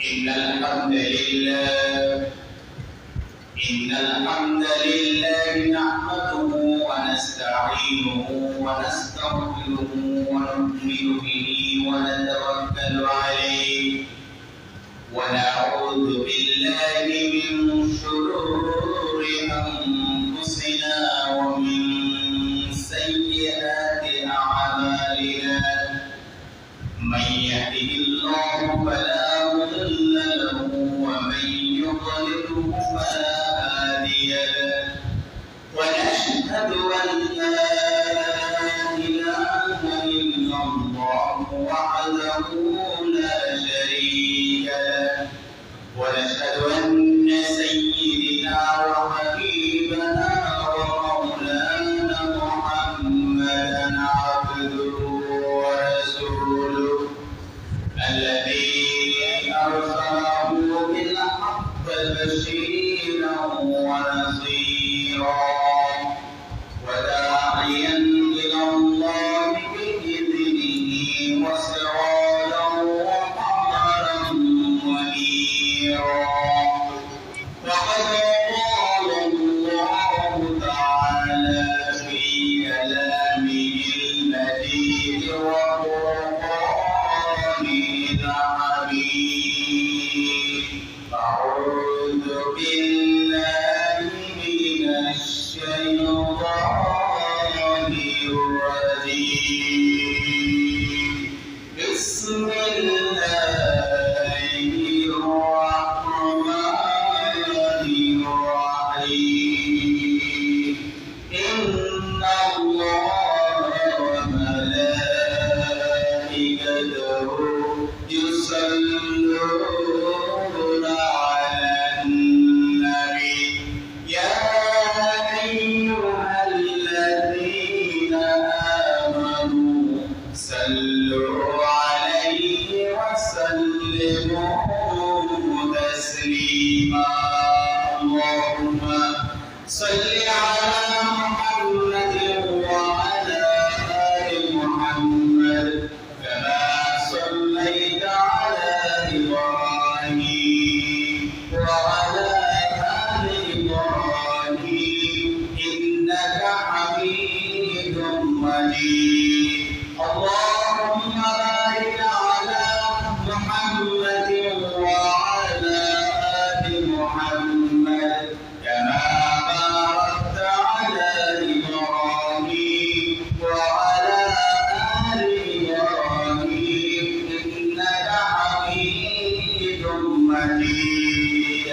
إن الحمد لله نحمده ونستعينه ونستغفره ونؤمن به ونتوكل عليه ونعوذ بالله من شرور أنفسنا ومن سيئات أعمالنا من يهده الله فلا مضل له ومن يضلله فلا هادي له ونشهد أن لا إله إلا الله وحده لا شريك له ونشهد أن سيدنا وحبيبنا ومولانا محمدا عبده ورسوله الذي أرسله بالحق بشيرا ونصيرا وداعيا إلى الله بإذنه وسراجا وقمرا منيرا وقد قال الله تعالى في كلامه المجيد وقرآنه الحميد أعوذ بالله من الشيطان الرجيم بسم الله الرحمن الرحيم إن الله وملائكته يصلون على النبي يا أيها الذين آمنوا صلوا عليه وسلموا تسليما اللهم صل على محمد وعلى آل محمد كما صليت على إبراهيم وعلى آل إبراهيم إنك حميد مجيد اللهم بارك على محمد وعلى آل محمد كما باركت على إبراهيم وعلى آل إبراهيم إنك حميد مجيد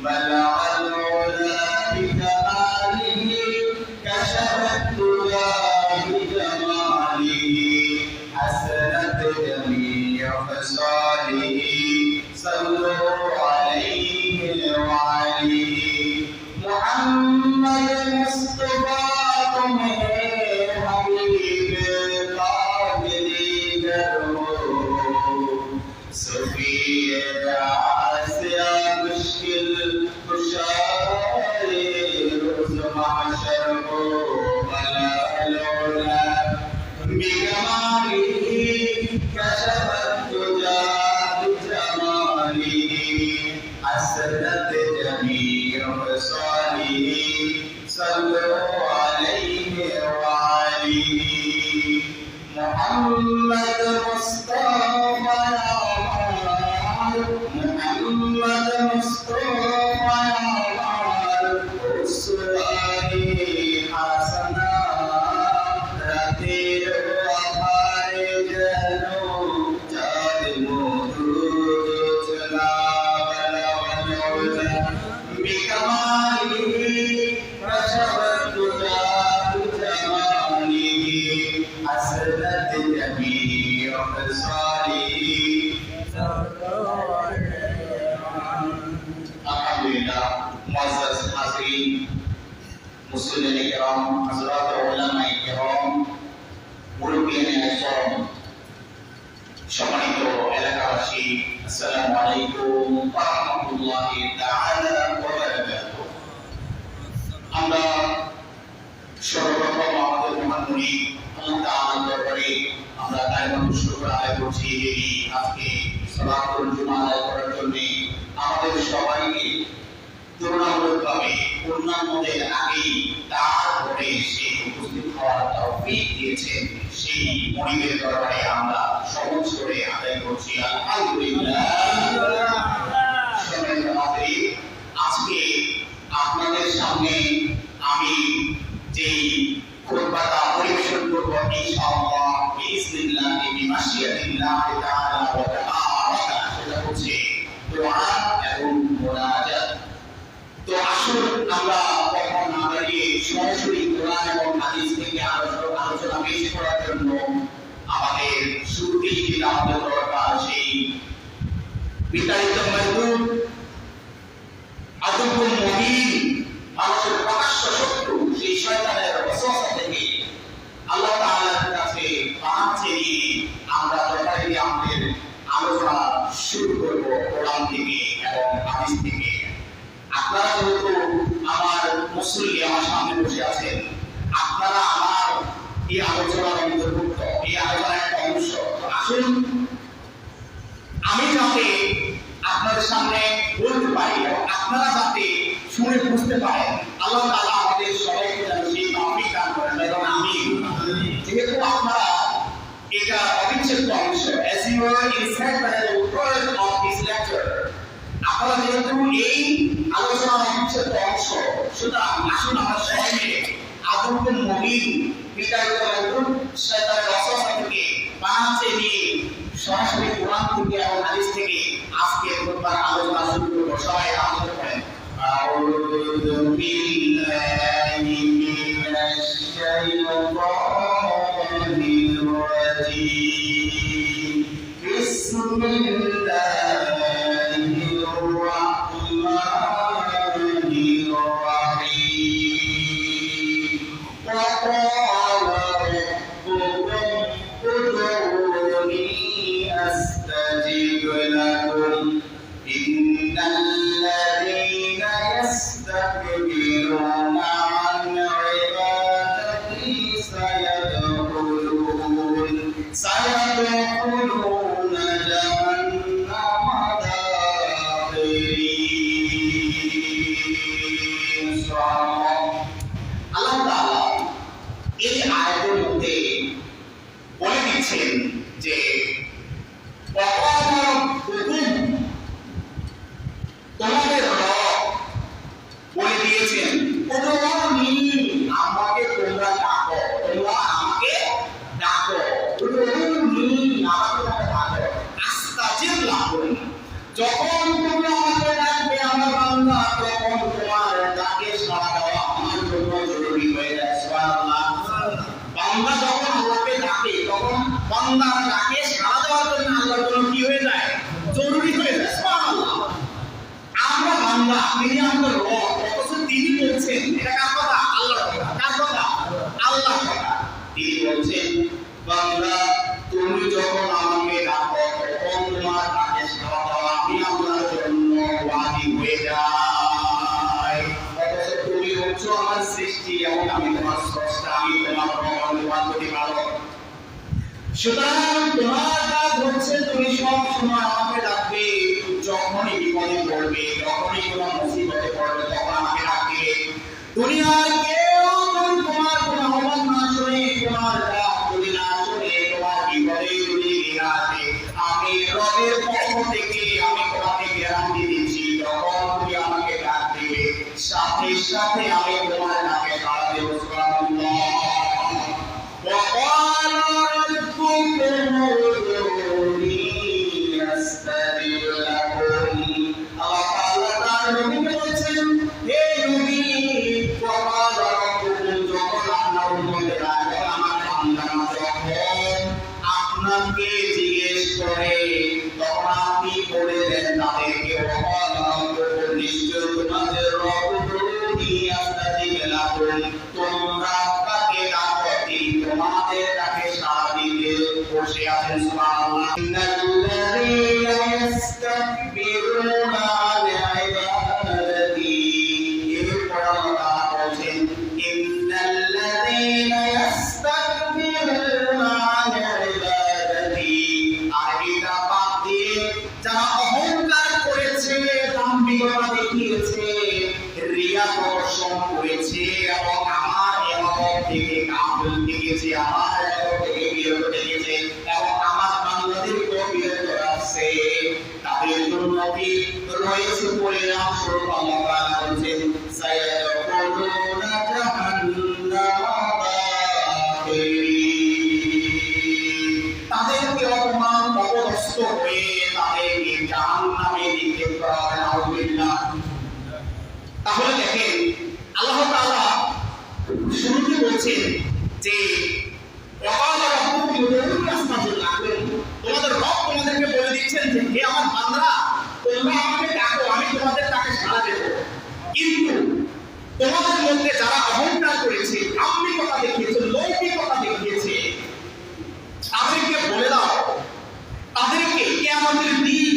بلغ العلا بكماله كشف الدجى بجماله حسنت جميع خصاله صلوا عليه وعليه محمد مصطفى تمہیں حبیب قابل درود صفی آسیا مشکل کشا روز محشر کو بلا لولا بجماله كشف الدجى بجماله حسنت جميع خصاله صلوا عليه وعليه محمد مصطفى محمد مصطفى أسواني حسنا رتيل وفاري جنو جادمو تلا بلا ونولا بكماله كشف الدجى بجماله حسنت جميع خصاله alhamdulillah muazzaz hadirin muslimin kiram hazrat ulama kiram মুরব্বিয়ানে আজম সম্মানিত এলাকাবাসী আসসালামু আলাইকুম ওয়া রাহমাতুল্লাহি তাআলা ওয়া বারাকাতুহু আমরা সর্বপ্রথম আমাদের মহান মুনি আল্লাহ তাআলার দরবারে আমরা কালিমাতুশ শুকর আদায় করছি আজকে সালাতুল জুমা আদায় করার জন্য দিয়েছেন সেই মনিবের দরবারে আমরা সহজ করে আদায় করছি আলহামদুলিল্লাহ। আজকে আপনাদের সামনে আমি যে খুতবাটা পরিবেশন করব ইনশাআল্লাহ বিইজনিল্লাহ বিমাশিয়াতিল্লাহ তাআলা ওয়া তাবারাকা, সেটা হচ্ছে দোয়া এবং মুনাজাত। তো আসুন আমরা কখন না দাঁড়িয়ে সরাসরি কোরআন এবং হাদিস থেকে আলোচনা পেশ করার জন্য আমাদের শুরুতেই যেটা আমাদের দরকার সেই বিতাড়িত মজদুর আদুকুল মুবিন, মানুষের প্রকাশ্য শত্রু সেই শয়তানের ওয়াসওয়াসা থেকে আল্লাহ তাআলার কাছে পানা চেয়ে আমরা যথারীতি আমাদের আলোচনা শুরু করব কোরআন থেকে এবং হাদিস থেকে। আপনারা যেহেতু আমার মুসল্লি আমার সামনে বসে আছেন, আপনারা আমার এই আলোচনার অন্তর্ভুক্ত, এই আলোচনার একটা অংশ। আসুন আমি যাতে আপনাদের সামনে বলতে পারি এবং আপনারা যাতে শুনে বুঝতে পারেন, আল্লাহ তাআলা আমাদের সবাইকে যেন সেই তৌফিক দান করেন এবং আমিন। যেহেতু আপনারা এটা অবিচ্ছেদ্য অংশ, as you are inside by the word of this lecture, আপনারা যেহেতু এই আলোচনার অবিচ্ছেদ্য অংশ, সুতরাং আসুন আমরা সবাই মিলে আদুকুল মুবিন বিতাড়িত মজদুর শয়তানের ওয়াসওয়াসা থেকে পানা চেয়ে নিয়ে সরাসরি কোরআন থেকে এবং হাদিস থেকে আজকে খুতবার আলোচনা শুরু করব। সবাই আওয়াজ করেন আউযু বিল্লাহি মিনাশ শাইতানির রাজীম বিসমিল্লাহির রাহমানির রাহিম ওয়া ক্বালা রাব্বুকুম উদউনি أستجب لكم إن الذين يستكبرون عن عبادتي سيدخلون جهنم داخرين। আল্লাহ তাআলা এই আয়াতের মধ্যে বলে দিচ্ছেন যে তোমাদের রব বলে দিয়েছেন উদউনি, আমাকে তোমরা ডাকো, তোমরা আমাকে ডাকো, উদউনি, আমাকে তোমরা ডাকো, আস্তাজিব লাকুম, যখন তোমরা আমাকে ডাকবে আমার বান্দা, তখন তোমার ডাকে সাড়া দেওয়া আমার জন্য জরুরি হয়ে যায়। সুবহানাল্লাহ। বান্দা যখন আল্লাহকে ডাকে তখন বান্দার ডাকে সাড়া দেওয়ার জন্য আল্লাহর জন্য কি হয়ে যায়? জরুরি হয়ে যায়। সুবহানাল্লাহ। আমরা বান্দা, তিনি আমাদের রব, অথচ তিনি বলছেন, এটা কার কথা? আল্লাহর কথা। কার কথা? আল্লাহর কথা। তিনি বলছেন বান্দা তুমি যখন আমাকে ডাকো তখন তোমার ডাকে সাড়া দেওয়া আমি আপনার জন্য ওয়াজিব হয়ে যায়। অথচ তুমি হচ্ছ আমার সৃষ্টি এবং আমি তোমার স্রষ্টা, আমি তোমার প্রতিপালক। সুতরাং তোমার কাজ হচ্ছে তুমি সব সময় আমাকে ডাকবে, যখনই বিপদে পড়বে, যখনই কোনো মুসিবতে পড়বে তখন আমাকে ডাকবে। দুনিয়ার কেউ যদি তোমার কোনো আহ্বান না শুনে, তোমার ডাক যদি না শুনে, তোমার বিপদে যদি না আসে, আমি রবের পক্ষ থেকে আমি তোমাকে গ্যারান্টি দিচ্ছি, যখন তুমি আমাকে ডাক দিবে সাথে সাথে আমি তোমার ডাকে সাড়া দেব। সুবহানাল্লাহ। وقال ربكم ادعوني أستجب لكم। আল্লাহ তাআলা তার নবীকে বলেছেন, হে নবী, وقال ربكم, যখন আপনার উম্মতেরা, আমার বান্দারা যখন আপনাকে জিজ্ঞেস করে তখন আপনি বলে দেন তাদেরকে, وقال ربكم, নিশ্চয় তোমাদের রব উদউনি আস্তাজিব লাকুম, তোমরা তাকে ডাকো, তোমাদের ডাকে সাড়া দিতে বসে আছেন। সুবহানাল্লাহ। ইন্নাল্লাযীনা ইস্তাকবিরুনা আন ইবাদাতি, এরপর আল্লাহ বলেন ইন্নাল্লাযীনা ইস্তাকবিরুনা আন ইবাদাতি, আর এটা বাদ দিয়ে যারা অহংকার করেছে, দাম্ভিকতা দেখিয়েছে, রিয়া প্রদর্শন করেছে এবং আমার ইবাদত থেকে গাফিল থেকেছে, আমার এর জন্য কি রয়েছে পরিণাম স্বরূপ আল্লাহ তাআলা বলেন সায়াকুলুনা জাহান্নামা তাদেরকে অপমান অপদস্থ হয়ে তাদেরকে জাহান্নামে নিক্ষেপ করা হবে নাউযুবিল্লাহ। তাহলে দেখেন আল্লাহ তাআলা শুরুতে বলছেন যে তোমাদের রব তোমাদেরকে বলে দিচ্ছেন যে হে আমার বান্দারা তোমরা আমাকে ডাকো আমি তোমাদের ডাকে সাড়া দেব, কিন্তু তোমাদের মধ্যে যারা অহংকার করেছে, আম্মিকতা দেখিয়েছে, লৌকিকতা দেখিয়েছে, তাদেরকে বলে দাও তাদেরকে কিয়ামতের দিন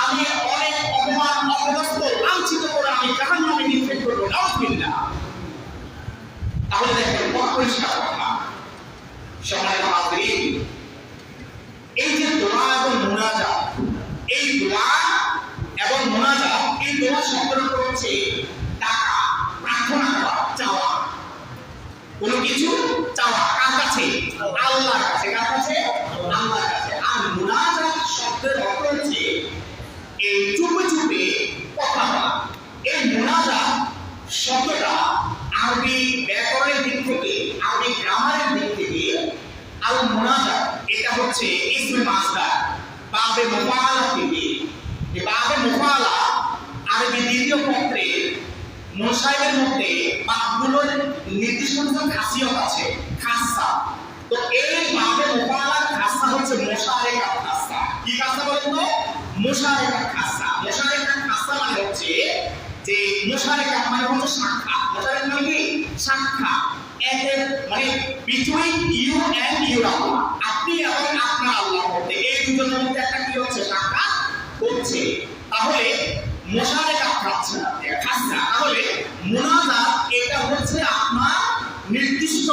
আমি অনেক অপমান অপদস্থ লাঞ্ছিত করে আমি জাহান্নামে নিক্ষেপ করব নাউযুবিল্লাহ। তাহলে দেখেন কত পরিষ্কার কথা। সম্মানিত হাজরিন, এই যে দোয়া এবং মুনাজাত, এই দোয়া এবং মুনাজাত, এই দোয়া শব্দের অর্থ হচ্ছে টাকা, প্রার্থনা করা, চাওয়া, কোনো কিছু চাওয়া কার কাছে? আল্লাহর কাছে। কার কাছে? আল্লাহর কাছে। আর মুনাজাত শব্দের অর্থ হচ্ছে এই চুপে চুপে কথা বলা। এই মুনাজাত শব্দটা আরবি ব্যাকরণের দিক থেকে, আরবি গ্রামারের দিক থেকে আল মুনাজাত এটা হচ্ছে ইসমে মাসদার বাবে মুফাআলা থেকে। এই বাবে মুফাআলা আরবি দ্বিতীয় পত্রের মুনসাইবের মধ্যে বাবগুলোর নির্দিষ্ট কিছু খাসিয়ত আছে, খাসা। তো এই বাবে মুফাআলার খাসা হচ্ছে মুশারেকাত খাসা। কি খাসা বলেন তো? মুশারেকাত খাসা। মুশারেকাত খাসা মানে হচ্ছে যে মুশারেকাত মানে হচ্ছে সাক্ষাৎ। মুশারেকাত মানে কি? সাক্ষাৎ। মানে বিটুইন ইউ এন্ড ইউর আল্লাহ, আপনি এবং আপনার আল্লাহর মধ্যে এই দুজনের মধ্যে একটা কি হচ্ছে? সাক্ষাৎ হচ্ছে। তাহলে মুশারেকাত খাসা। তাহলে মুনাজাত এটা হচ্ছে আপনার নির্দিষ্ট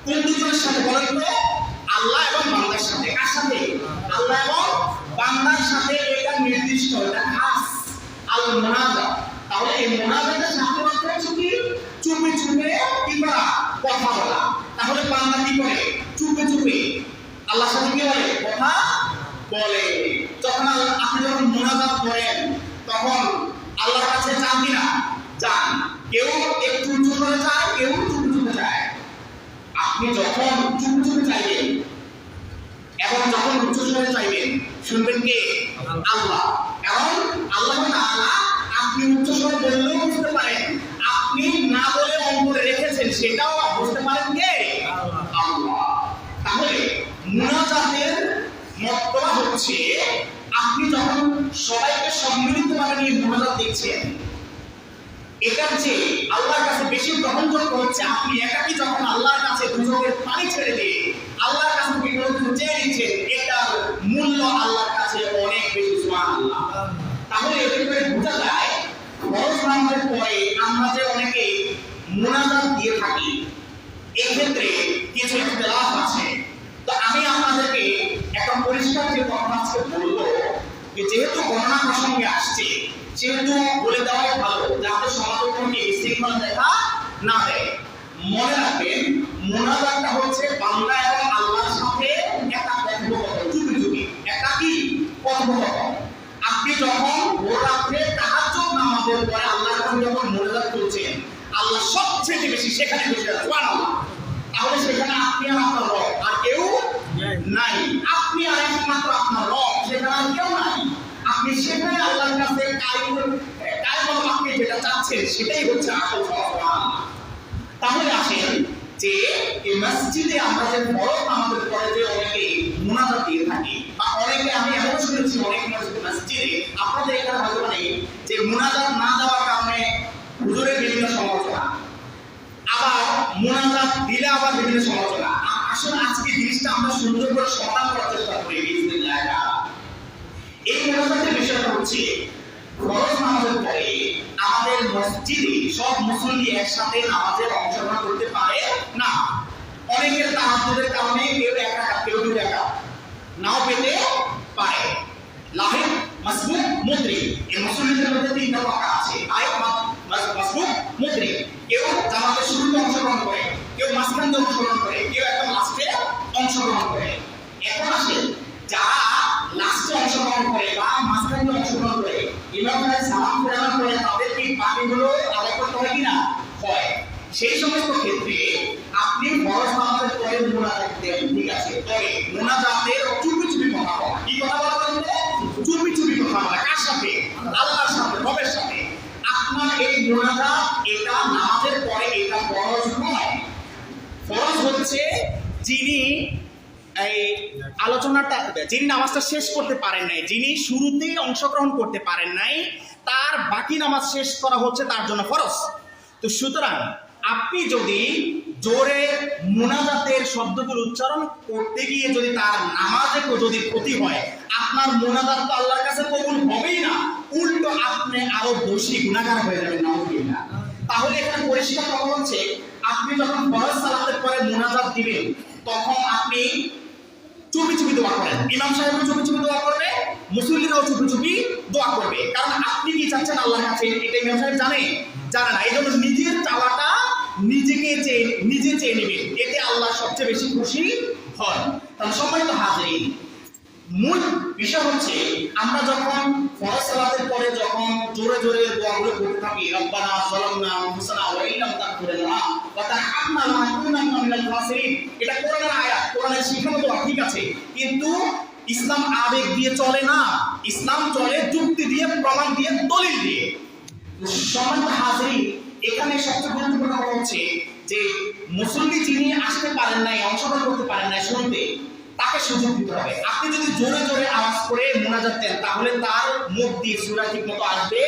কোন দুজনের সাথে বলেন তো? আল্লাহ এবং বান্দার সাথে। কার সাথে? আল্লাহ এবং বান্দার সাথে। এটা নির্দিষ্ট, এটা খাস আল মুনাজাত। তাহলে এই মুনাজাতের সাথে অর্থ হচ্ছে কি? চুপে চুপে কি করা? কথা বলা। তাহলে বান্দা কি করে? চুপে চুপে আল্লাহর সাথে কি বলে? কথা বলে। যখন আপনি যখন মুনাজাত করেন তখন আল্লাহর কাছে চান কিনা? চান। কেউ একটু উঁচু করে চায়, কেউ চুপে চুপে চায়। আপনি যখন চুপে চুপে চাইবেন এবং যখন উচ্চ স্বরে চাইবেন শুনবেন কে? আল্লাহ। এবং আল্লাহ তাআলা আপনি উচ্চ স্বরে বললেও বুঝতে পারেন, আপনি না বলে অন্তরে রেখেছেন সেটাও বুঝতে পারেন কে? আল্লাহ। তাহলে মুনাজাতের মতলব হচ্ছে আপনি যখন সবাইকে সম্মিলিতভাবে নিয়ে মুনাজাত দেখছেন, এটার যে আল্লাহর কাছে বেশি গ্রহণযোগ্য হচ্ছে আপনি একাকী যখন আল্লাহর কাছে দুচোখের পানি ছেড়ে দিয়ে আল্লাহর কাছে কিছু চেয়ে নিচ্ছেন, এটার মূল্য আল্লাহর কাছে অনেক বেশি। সুবহানাল্লাহ। তাহলে এতে করে বোঝা যায় ফরজ নামাজের পরে আমরা যে অনেকে মুনাজাত দিয়ে থাকি, এই ক্ষেত্রে কিছু ইখতিলাফ আছে। তো আমি আপনাদেরকে একটা পরিষ্কার যে কথা আজকে বলবো, যেহেতু গণনা প্রসঙ্গে আসছে সেহেতু বলে দেওয়াই ভালো, যাতে সমাজের কোনো বিশৃঙ্খলা দেখা না দেয়। মনে রাখবেন মুনাজাতটা হচ্ছে বান্দা এবং আল্লাহর সাথে একটা কথোপকথন, চুপি চুপি একটা কি কথোপকথন। আপনি যখন ভোর রাত্রে তাহাজ্জুদ নামাজের পরে আল্লাহর কাছে যখন মুনাজাত করছেন, আল্লাহ সবচেয়ে বেশি সেখানে বসে আছে। সুবহানাল্লাহ। তাহলে সেখানে আপনি আর আপনার রব আর কেউ নাই। আপনি আর একমাত্র আপনার রব, সেখানে আর কেউ নাই। আপনি সেখানে আল্লাহর কাছে কায়মত আপনি যেটা চাচ্ছেন সেটাই হচ্ছে আসল সওয়াব। তাহলে আসেন যে এই মসজিদে আমরা যে ফরজ নামাজের পরে যে অনেকে মুনাজাত দিয়ে থাকি, বা অনেকে আমি এমন শুনেছি অনেক মসজিদে আপনাদের এখানে হয়তো নেই যে মুনাজাত না দেওয়ার কারণে হুজুরের বিভিন্ন সমালোচনা, আবার মুনাজাত দিলে আবার বিভিন্ন সমালোচনা। আসলে আজকে জিনিসটা আমরা সুন্দর করে সমাধান করার চেষ্টা করি বিসমিল্লাহ। এই মুনাজাতের বিষয়টা হচ্ছে ফরজ নামাজের পরে আমাদের মসজিদে সব মুসল্লি একসাথে নামাজের অংশগ্রহণ করতে পারে না। অনেকের তাহাজ্জুদের কারণে কেউ এক রাকাত কেউ দুই রাকাত নাও পেতে পারে। লাহিক মাসবুক মুদরিক, এই মুসল্লিদের মধ্যে তিনটা রাকাত আছে। লাহিক মাসবুক মুদরিক, কেউ জামাতের শুরুতে অংশগ্রহণ করে, কেউ মাঝখানে অংশগ্রহণ করে, কেউ একদম লাস্টে অংশগ্রহণ করে। এখন আসে যারা লাস্টে অংশগ্রহণ করে বা মাঝখানে সাহেব অংশগ্রহণ করে ইমাম সাহেব সালাম ফেরানোর পরে তাদের কি বাকিগুলো আদায় করতে হয় কিনা? হয়। সেই সমস্ত ক্ষেত্রে আপনি ফরজ নামাজের পরে মুনাজাত দেন, ঠিক আছে, তবে মুনাজাতের চুপি চুপি কথা বলা। কি কথা বলা বলতে? চুপি চুপি কথা বলা। কার সাথে? আল্লাহর সাথে, রবের সাথে। আপনার এই মুনাজাত এটা নামাজের পরে এটা ফরজ নয়। ফরজ হচ্ছে যিনি এই আলোচনাটা, যিনি নামাজটা শেষ করতে পারেন নাই, যিনি শুরুতেই অংশগ্রহণ করতে পারেন নাই, তার বাকি নামাজ শেষ করা হচ্ছে তার জন্য ফরজ। তো সুতরাং আপনি যদি জোরে মুনাজাতের শব্দগুলো উচ্চারণ করতে গিয়ে যদি তার নামাজে যদি ক্ষতি হয়, আপনার মুনাজাত তো আল্লাহর কাছে কবুল হবেই না, উল্টো আপনি আরো দোষী গুনাহগার হয়ে যাবেন। নাউজুবিল্লাহ। তাহলে এখানে পরিষ্কার কথা হচ্ছে, আপনি যখন ফরজ সালাতের পরে মুনাজাত দিবেন তখন আপনি চুপি চুপি দোয়া করেন। ইমাম সাহেবও চুপি চুপি দোয়া করবে, মুসল্লিরাও চুপি চুপি দোয়া করবে। কারণ আপনি কি চাচ্ছেন আল্লাহর কাছে এটা ইমাম সাহেব জানে না। এই জন্য নিজের চাওয়াটা নিজে চেয়ে নেবেন, এতে আল্লাহ সবচেয়ে বেশি খুশি হন। কারণ সম্মানিত হাজিরিন, মূল বিষয় হচ্ছে আমরা যখন ফরজ সালাতের পরে যখন জোরে জোরে দোয়াগুলো করতে থাকি, রব্বানা যালামনা আনফুসানা ওয়া ইল্লাম তাগফির লানা ওয়া তারহামনা লানাকুনান্না মিনাল খাসিরিন, এটা কোরআনের আয়াত, কোরআনের শিখানো দোয়া, ঠিক আছে, কিন্তু ইসলাম আবেগ দিয়ে চলে না। ইসলাম চলে যুক্তি দিয়ে, প্রমাণ দিয়ে, দলিল দিয়ে। সম্মানিত হাজিরিন, এখানে সবচেয়ে গুরুত্বপূর্ণ হচ্ছে যে মুসল্লি যিনি আসতে পারেন নাই, অংশগ্রহণ করতে পারেন নাই শুনতে, তাকে সুযোগ দিতে হবে। আপনি যদি জোরে জোরে আওয়াজ করে মুনাজাত দেন তাহলে তার মুখ দিয়ে সূরা ঠিকমতো আসবে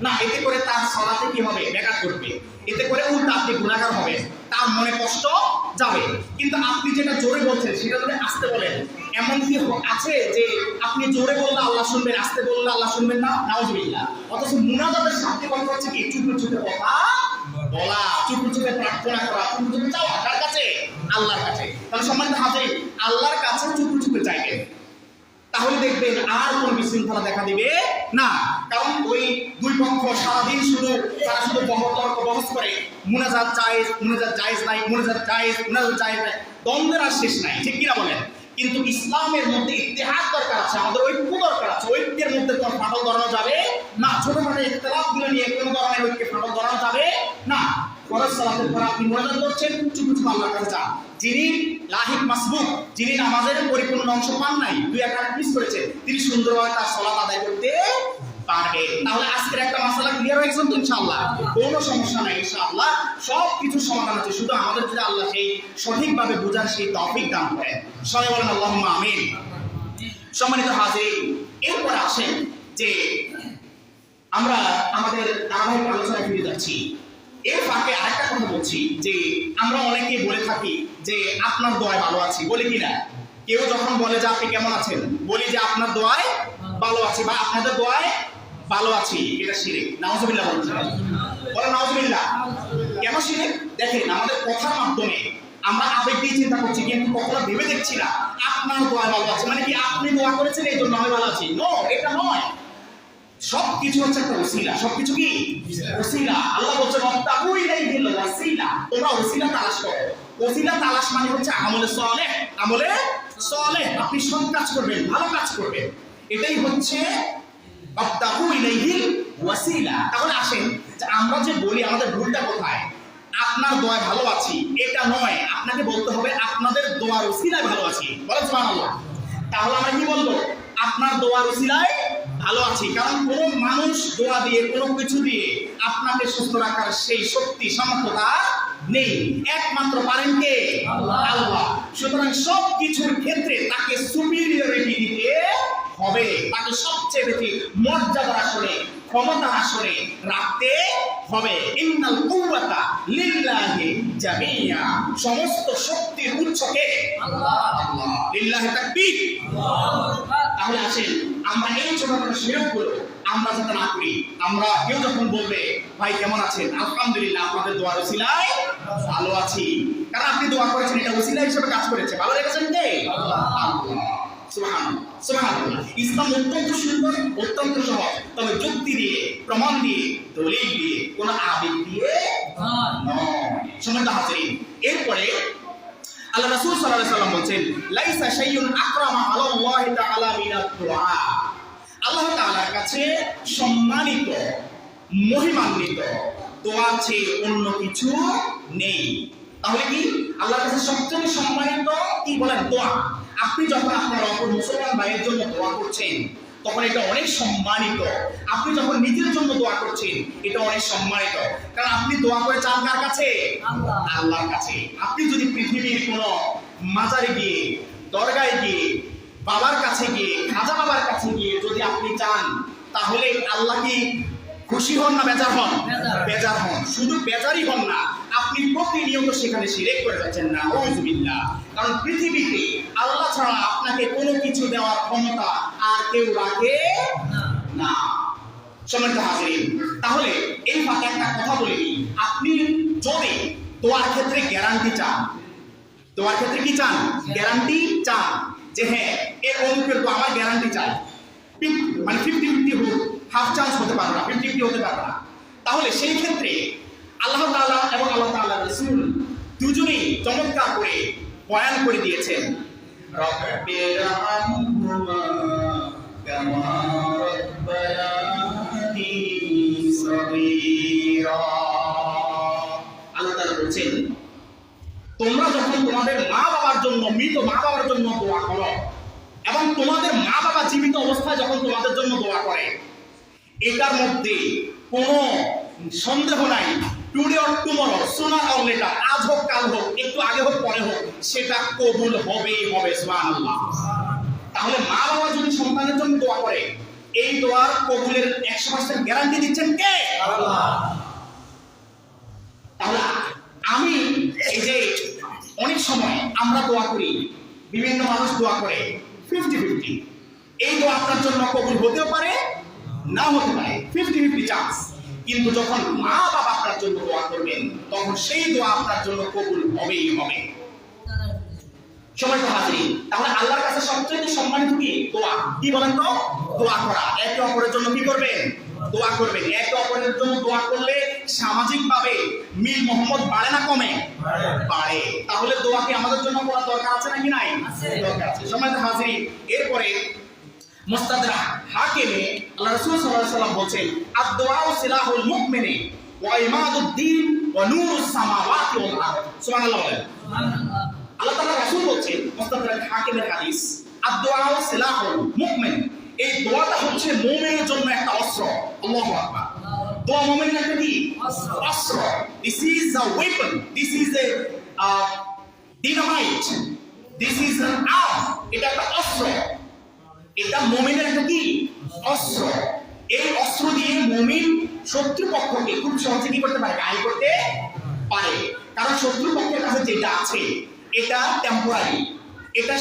না, এতে করে তার সালাতে কি হবে? ব্যাঘাত ঘটবে। এতে করে উল্টা আপনি গুনাহগার হবেন, তার মনে কষ্ট যাবে। কিন্তু আপনি যেটা জোরে বলছেন সেটা যদি আসতে বলেন, এমন কি আছে যে আপনি জোরে বললে আল্লাহ শুনবেন, আসতে বললে আল্লাহ শুনবেন না? নাউজুবিল্লাহ। অথচ মুনাজাতের সাথে কথা হচ্ছে কি? চুপে চুপে কথা বলা, চুপে চুপে প্রার্থনা করা, চুপে চুপে চাওয়া। কার কাছে? আল্লাহর কাছে। তাহলে সম্মানিত হাজির, আল্লাহর কাছে চুপে চুপে চাইবেন, তাহলে দেখবেন আর কোন বিশৃঙ্খলা দেখা দিবে না। কারণ ওই দুই পক্ষ সারাদিন তারা শুধু বহস করে মুনাজাত জায়েজ, মুনাজাত জায়েজ নাই, মুনাজাত জায়েজ, মুনাজাত জায়েজ নাই, দ্বন্দ্বের আর শেষ নাই, ঠিক কিনা বলেন? কিন্তু ইসলামের মধ্যে ইত্তেহাদ দরকার আছে, আমাদের ঐক্য দরকার আছে। ঐক্যের মধ্যে কোনো ফাটল ধরানো যাবে না, ছোটখাটো ইখতিলাফগুলো নিয়ে কোনো ধরনের ঐক্যে ফাটল ধরানো যাবে না। ফরজ সালাতের পর আপনি মুনাজাত করছেন, চুপ চুপ আল্লাহর কাছে চান। যিনি লাহিক মাসবুক, যিনি নামাজের পরিপূর্ণ অংশ পান নাই, দুই একটা মিস করেছেন, তিনি সুন্দরভাবে তার সালাত আদায় করতে পারবে। তাহলে আজকের একটা মাসালা ক্লিয়ার হয়ে গেছে তো ইনশাআল্লাহ? কোনো সমস্যা নাই ইনশাআল্লাহ, সব কিছু সমাধান আছে। শুধু আমাদের যদি আল্লাহ সেই সঠিকভাবে বোঝার সেই তৌফিক দান করেন। সবাই বলেন আল্লাহুম্মা আমিন। সম্মানিত হাজির, এরপর আসেন যে আমরা আমাদের ধারাবাহিক আলোচনায় ফিরে যাচ্ছি। এর ফাঁকে আরেকটা কথা বলছি যে আমরা অনেকে বলে থাকি যে আপনার দোয়ায় ভালো আছি, বলি কিনা? কেউ যখন বলে যে আপনি কেমন আছেন, বলি যে আপনার দোয়ায় ভালো আছি বা আপনাদের দোয়ায় ভালো আছি। এটা শিরক। নাউজুবিল্লাহ বলছেন, বলেন নাউজুবিল্লাহ। কেন শিরক? দেখেন, আমাদের কথার মাধ্যমে আমরা আবেগ দিয়ে চিন্তা করছি, কিন্তু কখনো ভেবে দেখছি না আপনার দোয়ায় ভালো আছে মানে কি আপনি দোয়া করেছেন এই জন্য আমি ভালো আছি। নো, এটা নয়। সবকিছু হচ্ছে একটা ওসিলা। সবকিছু কি ওসিলা? আল্লাহ বলছেন ওয়াত্তাকু ইলাইহিল ওয়াসিলা, তোমরা ওসিলা তালাশ করো। ওসিলা তালাশ মানে হচ্ছে আমলে সালেহ। আমলে সালেহ, আপনি সৎ কাজ করবেন, ভালো কাজ করবেন, এটাই হচ্ছে ওয়াত্তাকু ইলাইহিল ওয়াসিলা। তাহলে আসেন যে আমরা যে বলি আমাদের ভুলটা কোথায়? আপনার দোয়ায় ভালো আছি এটা নয়, আপনাকে বলতে হবে আপনাদের দোয়ার ওসিলায় ভালো আছি। বলেন সুবহানাল্লাহ। তাহলে আমরা কি বলবো? আপনার দোয়ার ওসিলায় ভালো আছি। কারণ কোন মানুষ দোয়া দিয়ে, কোনো কিছু দিয়ে আপনাকে সুস্থ রাখার সেই শক্তি সামর্থ্যতা নেই, একমাত্র পারেন কে? আল্লাহ। সুতরাং সব কিছুর ক্ষেত্রে তাকে সুপিরিয়রিটি দিতে হবে, তাকে সবচেয়ে বেশি মর্যাদার আসনে, ক্ষমতার আসনে রাখতে হবে। ইন্নাল কুওয়াতা লিল্লাহি জামিয়া, সমস্ত শক্তির উৎসকে আল্লাহ। লিল্লাহি তাকবীর। তাহলে আসেন আমরা এই ছোটখাটো শিরকগুলো আমরা যাতে না করি। আমরা কেউ যখন বলবে ভাই কেমন আছেন, আলহামদুলিল্লাহ আপনাদের দোয়ার ওসিলায় ভালো আছি, কারণ আপনি দোয়া করেছেন, এটা ওসিলা হিসেবে কাজ করেছে, ভালো রেখেছেন কে? আল্লাহ। সুবহানাল্লাহ, সুবহানাল্লাহ। ইসলাম অত্যন্ত সুন্দর, অত্যন্ত সহজ, তবে যুক্তি দিয়ে, প্রমাণ দিয়ে, দলিল দিয়ে, কোন আবেগ দিয়ে নয়। সম্মানিত হাজিরিন, এরপরে আল্লাহ রাসূল সাল্লাল্লাহু আলাইহি ওয়াসাল্লাম বলেন লাইসা শাইউন আকরামা আলাল্লাহি তাআলা মিনাত দুআ। আল্লাহ তাআলার কাছে সম্মানিত, মহিমান্বিত, দোয়ার চেয়ে অন্য কিছু নেই। তাহলে কি আল্লাহর কাছে সবচেয়ে সম্মানিত কি বলেন? দোয়া। আপনি যখন আপনার অপর মুসলমান ভাইয়ের জন্য দোয়া করছেন তখন এটা অনেক সম্মানিত। আপনি যখন নিজের জন্য দোয়া করছেন এটা অনেক সম্মানিত, কারণ আপনি দোয়া করে চান কার কাছে? আল্লাহর কাছে। আপনি যদি পৃথিবীর কোন মাজারে গিয়ে, দরগায় গিয়ে, বাবার কাছে গিয়ে, খাজা বাবার কাছে গিয়ে যদি আপনি চান, তাহলে আল্লাহ কি খুশি হন না বেজার হন? বেজার হন। শুধু বেজারই হন না, আপনি প্রতিনিয়ত সেখানে শিরক করে যাচ্ছেন না, নাউযুবিল্লাহ। কারণ পৃথিবীতে আল্লাহ ছাড়া আপনাকে কোনো কিছু দেওয়ার ক্ষমতা আর কেউ রাখে না। সম্মানিত হাজিরিন, তাহলে এই ফাঁকে একটা কথা বলে দিই, আপনি যদি দোয়ার ক্ষেত্রে গ্যারান্টি চান, দোয়ার ক্ষেত্রে কি চান? গ্যারান্টি চান যে হ্যাঁ এর অমুকের তো আমার গ্যারান্টি চাই, মানে 50-50 হোক, হাফ চান্স হতে পারবে না, 50-50 হতে পারবে না, তাহলে সেই ক্ষেত্রে আল্লাহ তাআলা এবং আল্লাহ তাআলার রাসূল দুজনেই চমৎকার করে বয়ান করে দিয়েছেন, রব্বিরহামহুমা কামা রাব্বায়ানি সগীরা। আল্লাহ তাআলা বলেন, তোমরা যখন তোমাদের মা বাবার জন্য, মৃত মা বাবার জন্য দোয়া করো এবং তোমাদের মা বাবা জীবিত অবস্থায় যখন তোমাদের জন্য দোয়া করে, এটার মধ্যে কোনো সন্দেহ নাই, today or tomorrow, sooner or later, আজ হোক কাল হোক, একটু আগে হোক পরে হোক, সেটা কবুল হবেই হবে। সুবহানাল্লাহ। তাহলে মা বাবা যদি সন্তানের জন্য দোয়া করে, এই দোয়ার কবুলের 100% গ্যারান্টি দিচ্ছেন কে? আল্লাহ। তাহলে আমি এই যে অনেক সময় আমরা দোয়া করি, বিভিন্ন মানুষ দোয়া করে 50-50, এই দোয়া আপনার জন্য কবুল হতেও পারে না হতে পারে, 50-50 চান্স। কিন্তু যখন মা বাবা আপনার জন্য দোয়া করবেন তখন সেই দোয়া আপনার জন্য কবুল হবেই হবে। সম্মানিত হাজিরিন, তাহলে আল্লাহর কাছে সবচেয়ে সম্মানিত কি? দোয়া। কি বলেন তো? দোয়া করা। একে অপরের জন্য কি করবেন? দোয়া করবেন। একে অপরের জন্য দোয়া করলে সামাজিকভাবে মিল মোহাম্মদ বাড়ে না কমে? বাড়ে। তাহলে দোয়া কি আমাদের জন্য করা দরকার আছে নাকি নাই? দরকার আছে। সম্মানিত হাজিরিন, এরপরে মুস্তাদরাক হাকিমে আল্লাহ রাসূল সাল্লাল্লাহু আলাইহি ওয়াসাল্লাম বলেন, আদ-দুআউ সিলাহুল মুমিনি ওয়া ইমাদুদ্দিন ওয়া নূরুস সামাওয়াতি ওয়াল আরদ। সুবহানাল্লাহ বলেন। সুবহানাল্লাহ। আল্লাহ তাআলা রাসূল বলেন, মুস্তাদরাক হাকিমের হাদিস, আদ-দুআউ সিলাহুল মুমিন, এই দোয়াটা হচ্ছে মুমিনের জন্য একটা অস্ত্র। আল্লাহু আকবার। দোয়া মুমিনের একটা কি? অস্ত্র। This is a weapon, this is a dynamite, this is an arm. এটা একটা অস্ত্র, এটা মুমিনের একটা কি? অস্ত্র। এই অস্ত্র দিয়ে মুমিন শত্রুপক্ষকে খুব সহজে কি করতে পারে? গায়ে করতে পারে। কারণ শত্রুপক্ষের কাছে যেটা আছে এটা টেম্পোরারি, এটা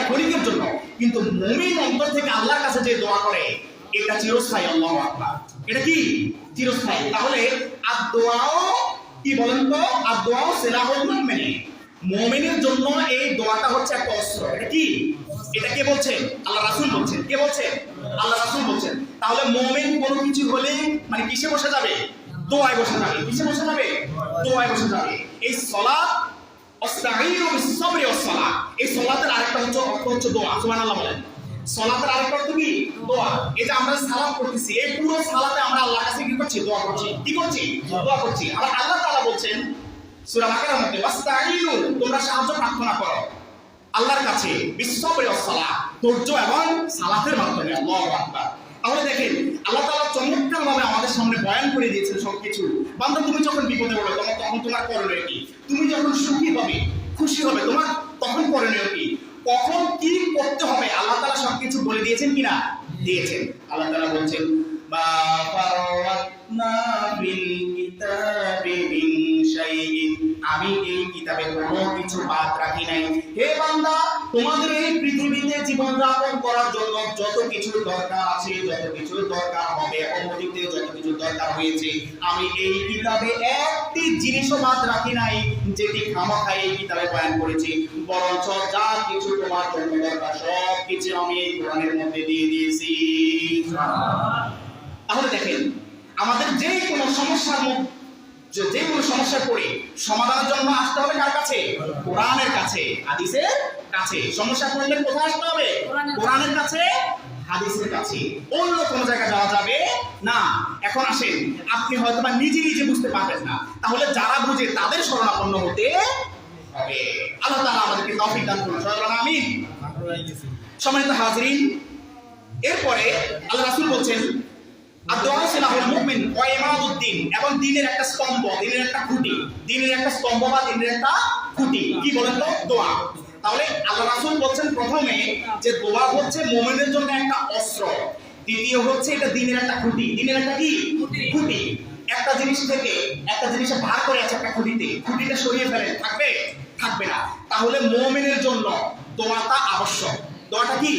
ক্ষণিকের জন্য, কিন্তু মুমিন অন্তর থেকে আল্লাহর কাছে যে দোয়া করে এটা চিরস্থায়ী। আল্লাহু আকবার। এটা কি? চিরস্থায়ী। তাহলে আদ-দুআও কি বলেন তো? আদ-দুআও সিলাহুল মুমিন, মুমিনের জন্য এই দোয়াটা হচ্ছে একটা অস্ত্র। এটা কি? এটা কে বলছেন? আল্লাহ রাসূল বলছেন। কে বলছেন? আল্লাহ রাসূল বলছেন। তাহলে মুমিন কোনো কিছু হলে মানে কিসে বসে যাবে? দোয়ায় বসে যাবে। কিসে বসে যাবে? দোয়ায় বসে যাবে। এই সালাত আস্তাঈনু বিস-সাবরি ওয়াস-সালাহ, এই সালাতের আরেকটা হচ্ছে অর্থ হচ্ছে দোয়া। সুবহানাল্লাহ বলেন। সালাতের আরেকটা অর্থ কি? দোয়া। এই যে আমরা সালাত করতেছি, এই পুরো সালাতে আমরা আল্লাহর কাছে কি করছি? দোয়া করছি। কি করছি? দোয়া করছি। আবার আল্লাহ তাআলা বলছেন সূরা বাকারার মধ্যে, ওয়াস্তাঈনু, তোমরা সাহায্য প্রার্থনা করো আল্লাহর কাছে, বিস-সাবরি ওয়াস-সালাহ, ধৈর্য এবং সালাতের মাধ্যমে। আল্লাহু আকবার। তাহলে দেখেন আল্লাহ তাআলা চমৎকার ভাবে আমাদের সামনে বয়ান করে দিয়েছেন সবকিছু। বান্দা, তুমি যখন বিপদে পড়বে তখন তোমার করণীয় কি? তুমি যখন সুখী হবে, খুশি হবে, তোমার তখন করণীয় কি? কখন কি করতে হবে আল্লাহ তাআলা সবকিছু বলে দিয়েছেন কিনা? দিয়েছেন। আল্লাহ তাআলা বলছেন, মা ফারাতনা ফিল কিতাবি মিন শাইইন, আমি এই কিতাবে কোনো কিছু বাদ রাখি নাই। হে বান্দা, তোমাদের এই পৃথিবীতে জীবন যাপন করার জন্য যত কিছু দরকার আছে, যত কিছু দরকার হবে, অতীতে যত কিছু দরকার হয়েছে, আমি এই কিতাবে একটি জিনিসও বাদ রাখি নাই যেটি খামখাই এই কিতাবে বয়ান করেছি, বরঞ্চ যা কিছু তোমার জন্য দরকার সব কিছু আমি এই কোরআনের মধ্যে দিয়ে দিয়েছি। তাহলে দেখেন আমাদের যে কোনো সমস্যার যে কোনো সমস্যা পড়ে সমাধানের জন্য আসতে হবে কার কাছে? কোরআনের কাছে, হাদিসের কাছে। সমস্যা পড়লে কোথায় আসতে হবে? কোরআনের কাছে, হাদিসের কাছে, অন্য কোনো জায়গায় যাওয়া যাবে না। এখন আসেন, আপনি হয়তো বা নিজে নিজে বুঝতে পারবেন না, তাহলে যারা বুঝে তাদের শরণাপন্ন হতে হবে। আল্লাহ তাআলা আমাদেরকে তৌফিক দান করুন, সবাই বলেন আমিন। সম্মানিত হাজিরিন, এরপরে আল্লাহ রাসূল বলছেন আদ-দুআ সিলাহুল মুমিন ওয়া ইমাদুদ্দিন, এবং দ্বীনের একটা স্তম্ভ, দ্বীনের একটা খুঁটি, দ্বীনের একটা স্তম্ভ বা দ্বীনের একটা খুঁটি। কি বলেন তো? দোয়া। তাহলে আল্লাহ রাসূল বলছেন প্রথমে যে দোয়া হচ্ছে মুমিনের জন্য একটা অস্ত্র, দ্বিতীয় হচ্ছে এটা দ্বীনের একটা খুঁটি। দ্বীনের একটা কি? খুঁটি। একটা জিনিস থেকে একটা জিনিস ভার করে আছে একটা খুঁটিতে, খুঁটিটা সরিয়ে ফেলেন, থাকবে? থাকবে না। তাহলে মুমিনের জন্য দোয়াটা আবশ্যক। দোয়াটা কি?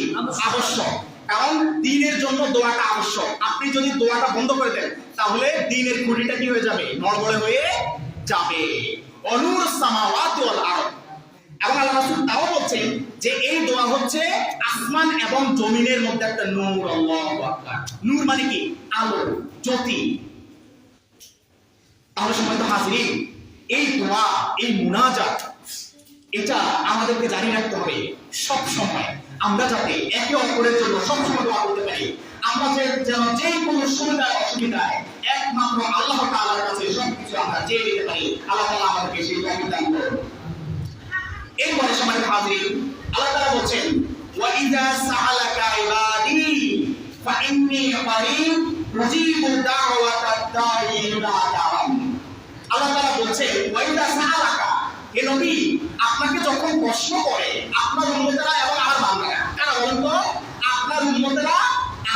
আবশ্যক। কারণ দ্বীনের জন্য দোয়াটা আবশ্যক। আপনি যদি দোয়াটা বন্ধ করে দেন তাহলে দ্বীনের খুঁটিটা কি হয়ে যাবে? নড়বড়ে হয়ে যাবে। অনুর সামাওয়াতি ওয়াল আরদ। এবং আল্লাহ রাসূল তাও বলছেন যে এই দোয়া হচ্ছে আসমান এবং জমিনের মধ্যে একটা নূর। আল্লাহু আকবার। নূর মানে কি? আলো, জ্যোতি। তাহলে সম্মানিত হাজিরিন, এই দোয়া, এই মুনাজাত, এটা আমাদেরকে জানি রাখতে হবে সব সময়, আমরা যাতে একে অপরের জন্য সবসময় দোয়া করতে পারি। আমরা যেন যে কোনো সুবিধা অসুবিধায় একমাত্র আল্লাহ তাআলার কাছে সবকিছু আমরা চেয়ে নিতে পারি। আল্লাহ তাআলা আমাদেরকে সেই তৌফিক দান করুন। এরপরে সম্মানিত হাজিরিন, আল্লাহ তাআলা বলছেন ওয়া ইযা সাআলাকা ইবাদি ফাইন্নী কারীব উজিবু দাওয়াতাদ দাঈ ইযা দাআন। আল্লাহ তাআলা বলছেন ওয়া ইযা সাআলাকা, হে নবী, আপনাকে যখন প্রশ্ন করে আপনার উম্মতেরা এবং আমার বান্দারা, কারা বলেন তো? আপনার উম্মতেরা,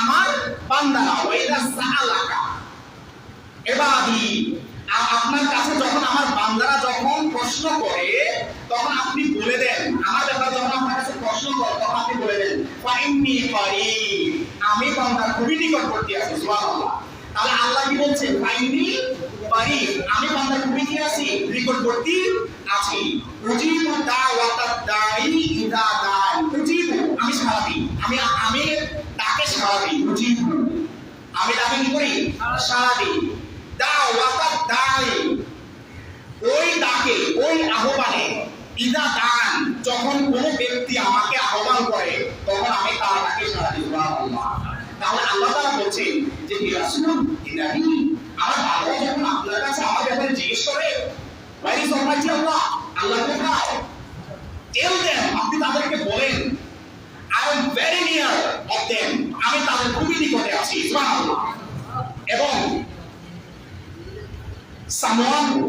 আমার বান্দারা। ওয়া ইযা সাআলাকা ইবাদি, আপনার কাছে যখন আমার বান্দারা যখন প্রশ্ন করে তখন আপনি বলে দেন, আমার ব্যাপারে যখন আপনার কাছে প্রশ্ন করে তখন আপনি বলে দেন ফাইন্নী কারীব, আমি বান্দার খুবই নিকটবর্তী আছি। সুবহানাল্লাহ। তাহলে আল্লাহ কি বলছেন? ফাইন্নী কারীব, আমি বান্দার খুবই কি আছি? নিকটবর্তী আছি। উজিবু দাওয়াতাদ দাঈ ইযা দাআন। উজিবু, আমি সাড়া দিই, আমি ডাকে সাড়া দিই। উজিবু, আমি ডাকে কি করি? সাড়া দিই। দাওয়াতাদ দাঈ, ওই ডাকে, ওই আহ্বানে, ইযা দাআন, যখন কোন ব্যক্তি আমাকে আহ্বান করে তখন আমি তার ডাকে সাড়া দিই। সুবহানাল্লাহ। তাহলে আল্লাহ তাআলা বলছেন যে হে রাসূল, ইলাহি, আমার বাবা যখন আপনার কাছে আমার ব্যাপারে জিজ্ঞেস করে ওয়াই ইজ অলমাইটি আল্লাহ, আল্লাহ কোথায়, টেল দেম, আপনি তাদেরকে বলেন I am very near of them, আমি তাদের খুবই নিকটে আছি। সুবহানাল্লাহ। এবং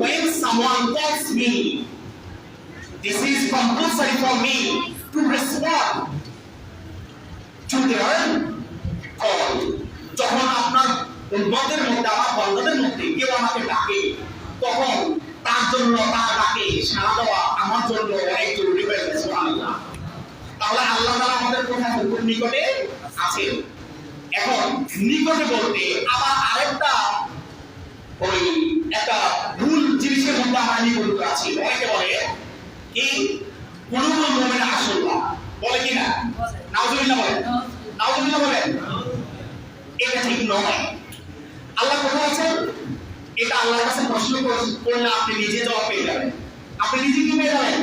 when someone calls me, this is compulsory for me to respond to their call. যখন আপনার উম্মতের মধ্যে, আমার বান্দাদের মধ্যে কেউ আমাকে ডাকে তখন তার জন্য, তার ডাকে সাড়া দেওয়া আমার জন্য অনেক জরুরি হয়ে গেছে। সুবহানাল্লাহ। তাহলে আল্লাহ তাআলা আমাদের কোথায়? খুব নিকটে আছেন। এখন নিকটে বলতে আবার আরেকটা ওই একটা ভুল জিনিসের মধ্যে আমরা নিবন্ধ আছি। অনেকে বলে কি কুলুবুল মুমিনা আশুল্লাহ, বলে কি না? নাউজুবিল্লাহ বলেন, নাউজুবিল্লাহ বলেন। এটা ঠিক নয়। আল্লাহ কোথায় আছেন? এটা আল্লাহর কাছে প্রশ্ন করলে আপনি নিজে জবাব পেয়ে যাবেন। আপনি নিজে কি পেয়ে যাবেন?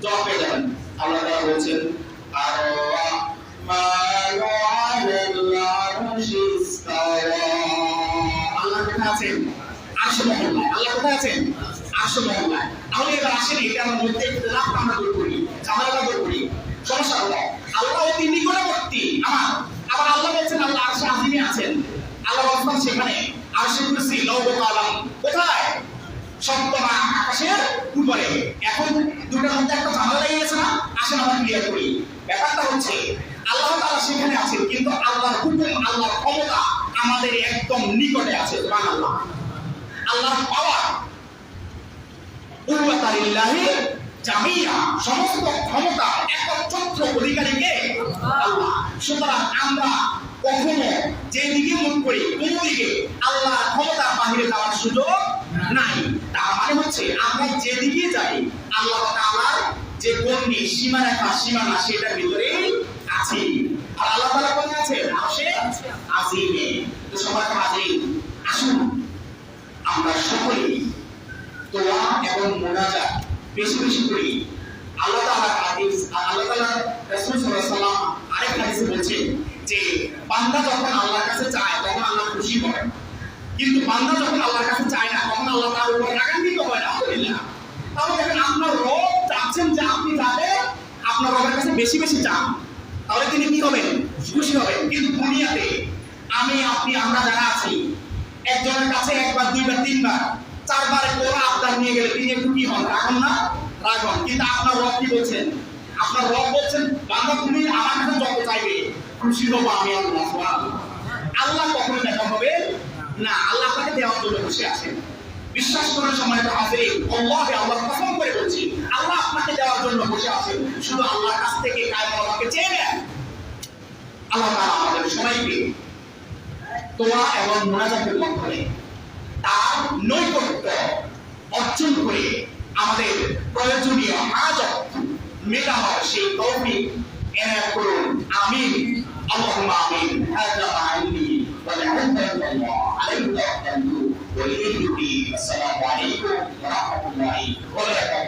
জবাব পেয়ে যাবেন। আল্লাহ তাআলা বলেছেন আর-রাহমানু আলাল আরশি ইসতাওয়া, আল্লাহ কোথায় আছেন? আরশে মহল্লায়। আল্লাহ কোথায় আছেন? আরশে মহল্লায়। তাহলে এবার আসেন, এটা আমার মধ্যে ইখতিলাফ আমরা দূর করি, ঝামেলা দূর করি। সমস্যা হলো আল্লাহ অতি নিকটবর্তী আমার, আবার আল্লাহ বলছেন আল্লাহ আরশে আজিমে আছেন। আল্লাহ বলছেন সেখানে আরশে কুরসি, লৌহ কালাম কোথায়? সপ্তম আকাশের উপরে। এখন দুটোর মধ্যে একটা ঝামেলা লেগে গেছে না? আসেন আমরা ক্লিয়ার করি। ব্যাপারটা হচ্ছে আল্লাহ তাআলা সেখানে আছেন, কিন্তু আল্লাহর হুকুম, আল্লাহর ক্ষমতা আমাদের একদম নিকটে আছে। সুবহানাল্লাহ। আল্লাহর পাওয়ার কুওয়াতালিল্লাহি জামিয়া, সমস্ত ক্ষমতা একচ্ছত্র অধিকারীকে আল্লাহ। সুতরাং আমরা কখনো যেদিকে মুখ করি কোন দিকে আল্লাহর ক্ষমতার বাহিরে যাওয়ার সুযোগ নাই। তার মানে হচ্ছে আমরা যেদিকে যাই আল্লাহ তাআলার যে গণ্ডি, সীমারেখা, সীমানা সেটার ভিতরেই আছি। আর আল্লাহ তাআলা কোথায় আছেন? আরশে আজিমে। তো সবার কাছে আসুন আমরা সকলেই দোয়া এবং মুনাজাত বেশি বেশি করি। আল্লাহ তাআলা রাসূল সাল্লাল্লাহু আলাইহি ওয়াসাল্লাম আরেক হাদিসে বলেছেন যে বান্দা যখন আল্লাহর কাছে চায় তখন আল্লাহ খুশি হয়, কিন্তু বান্দা যখন আল্লাহর কাছে চায় না তখন আল্লাহ তার উপর রাগান্বিত হয় না। আলহামদুলিল্লাহ। তাহলে দেখেন আপনার রব চাচ্ছেন যে আপনি যাতে আপনার রবের কাছে বেশি বেশি চান, তাহলে তিনি কি হবেন? খুশি হবেন। কিন্তু দুনিয়াতে আমি আপনি আমরা যারা আছি, একজনের কাছে একবার দুইবার তিনবার চারবারে কোরা আবদার নিয়ে গেলে তিনি একটু কি হন? রাগন না? রাগন। কিন্তু আপনার রব কি বলছেন? আপনার রব বলছেন বান্দা তুমি আমার কাছে যত চাইবে খুশি হবো আমি আল্লাহ। আল্লাহ কখনো দেখা হবে না, আল্লাহ আপনাকে দেওয়ার জন্য বসে আছেন। বিশ্বাস করার সময় তো হাজির আল্লাহকে আল্লাহ কসম করে বলছি, আল্লাহ আপনাকে দেওয়ার জন্য বসে আছেন। শুধু আল্লাহর কাছ থেকে কায়েম আমাকে চেয়ে নেন। আল্লাহ তাআলা আমাদের সবাইকে দোয়া এবং মুনাজাতের মাধ্যমে তার নৈকট্য অর্জন করে আমাদের প্রয়োজনীয় হাজত মেটানোর সেই তৌফিক এনায়েত করুন। আমিন। আল্লাহুম্মা আমিন। হাযা মা ইলমি ওয়া লা'আল্লাহু আলাইহি ওয়া সাল্লাম ওয়া ইলাইহি। আসসালামু আলাইকুম ওয়া রাহমাতুল্লাহি ওয়া বারাকাতুহু।